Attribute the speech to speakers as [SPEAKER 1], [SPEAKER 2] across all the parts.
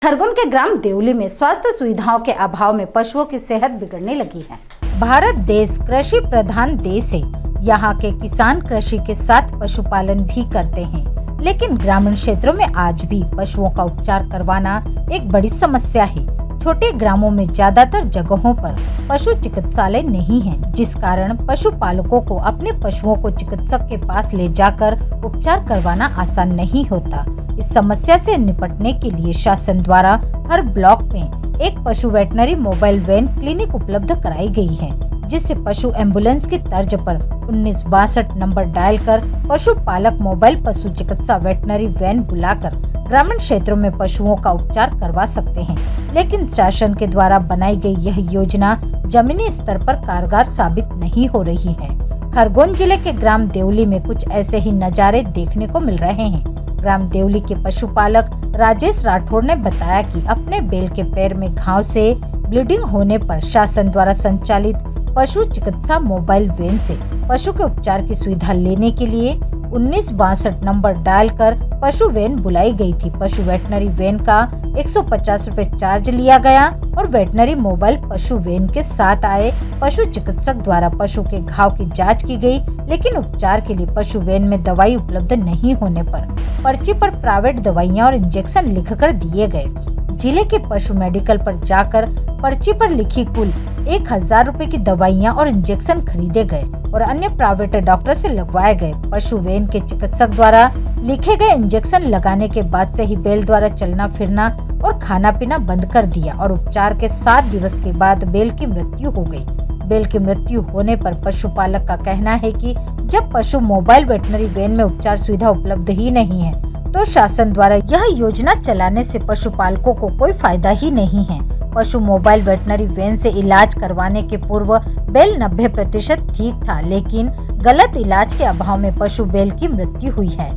[SPEAKER 1] खरगोन के ग्राम देवली में स्वास्थ्य सुविधाओं के अभाव में पशुओं की सेहत बिगड़ने लगी है। भारत देश कृषि प्रधान देश है। यहाँ के किसान कृषि के साथ पशुपालन भी करते हैं, लेकिन ग्रामीण क्षेत्रों में आज भी पशुओं का उपचार करवाना एक बड़ी समस्या है। छोटे ग्रामों में ज्यादातर जगहों पर पशु चिकित्सालय नहीं है, जिस कारण पशुपालकों को अपने पशुओं को चिकित्सक के पास ले जाकर उपचार करवाना आसान नहीं होता। इस समस्या से निपटने के लिए शासन द्वारा हर ब्लॉक में एक पशु वेटनरी मोबाइल वैन क्लिनिक उपलब्ध कराई गई है, जिससे पशु एम्बुलेंस की तर्ज पर 1962 नंबर डायल कर पशुपालक मोबाइल पशु चिकित्सा वेटनरी वैन बुलाकर ग्रामीण क्षेत्रों में पशुओं का उपचार करवा सकते हैं। लेकिन शासन के द्वारा बनाई गई यह योजना जमीनी स्तर पर कारगर साबित नहीं हो रही है। खरगोन जिले के ग्राम देवली में कुछ ऐसे ही नजारे देखने को मिल रहे हैं। ग्राम देवली के पशुपालक राजेश राठौड़ ने बताया कि अपने बैल के पैर में घाव से ब्लीडिंग होने पर शासन द्वारा संचालित पशु चिकित्सा मोबाइल वैन से पशु के उपचार की सुविधा लेने के लिए 1962 नंबर डायल कर पशु वैन बुलाई गई थी। पशु वेटनरी वैन का 150 रुपए चार्ज लिया गया और वेटनरी मोबाइल पशु वैन के साथ आए पशु चिकित्सक द्वारा पशु के घाव की जांच की गई, लेकिन उपचार के लिए पशु वैन में दवाई उपलब्ध नहीं होने पर पर्ची पर प्राइवेट दवाइयां और इंजेक्शन लिखकर दिए गए। जिले के पशु मेडिकल पर जाकर पर्ची पर लिखी कुल 1000 रुपए की दवाइयां और इंजेक्शन खरीदे गए और अन्य प्राइवेट डॉक्टर से लगवाए गए। पशु वैन के चिकित्सक द्वारा लिखे गए इंजेक्शन लगाने के बाद से ही बैल द्वारा चलना फिरना और खाना पीना बंद कर दिया और उपचार के 7 दिवस के बाद बैल की मृत्यु हो गई। बैल की मृत्यु होने पर पशुपालक का कहना है कि जब पशु मोबाइल वेटनरी वैन में उपचार सुविधा उपलब्ध ही नहीं है, तो शासन द्वारा यह योजना चलाने से पशुपालकों को कोई फायदा ही नहीं है। पशु मोबाइल वेटनरी वैन से इलाज करवाने के पूर्व बैल 90% ठीक था, लेकिन गलत इलाज के अभाव में पशु बैल की मृत्यु हुई है।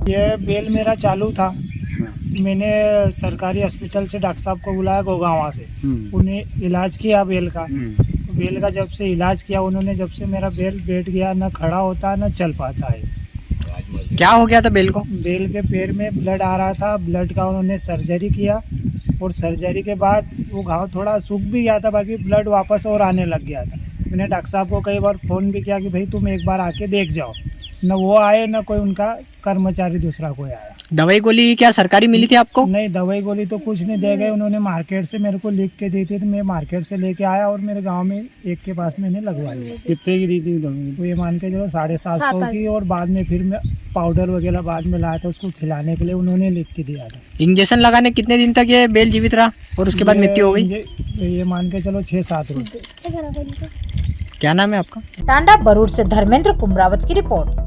[SPEAKER 2] ये बैल मेरा चालू था, मैंने सरकारी हॉस्पिटल से डॉक्टर साहब को बुलाया गोगांवा से, उन्हें इलाज किया बैल का। बैल का जब से इलाज किया उन्होंने, जब से मेरा बैल बैठ गया, न खड़ा होता न चल पाता है।
[SPEAKER 3] क्या हो गया था बैल को?
[SPEAKER 2] बैल के पैर में ब्लड आ रहा था, ब्लड का उन्होंने सर्जरी किया और सर्जरी के बाद वो घाव थोड़ा सूख भी गया था, बाकी ब्लड वापस और आने लग गया था। मैंने डॉक्टर साहब को कई बार फ़ोन भी किया कि भाई तुम एक बार आके देख जाओ, न वो आए न कोई उनका कर्मचारी दूसरा कोई आया।
[SPEAKER 3] दवाई गोली क्या सरकारी मिली थी आपको?
[SPEAKER 2] नहीं, दवाई गोली तो कुछ नहीं दे गए, उन्होंने मार्केट से मेरे को लिख के दी थी, तो मैं मार्केट से लेके आया और मेरे गांव में एक के पास मैंने लगवाई।
[SPEAKER 3] कितने की दी थी दवाई?
[SPEAKER 2] तो ये मान के चलो 750 की, और बाद में फिर मैं पाउडर वगैरह बाद में लाया था उसको खिलाने के लिए, उन्होंने लिख के दिया था।
[SPEAKER 3] इंजेक्शन लगाने कितने दिन तक ये बैल जीवित रहा और उसके बाद मृत्यु हो गई?
[SPEAKER 2] ये मान के चलो 6-7 रोज।
[SPEAKER 3] क्या नाम है आपका?
[SPEAKER 1] टांडा बरूड से धर्मेंद्र कुमरावत की रिपोर्ट।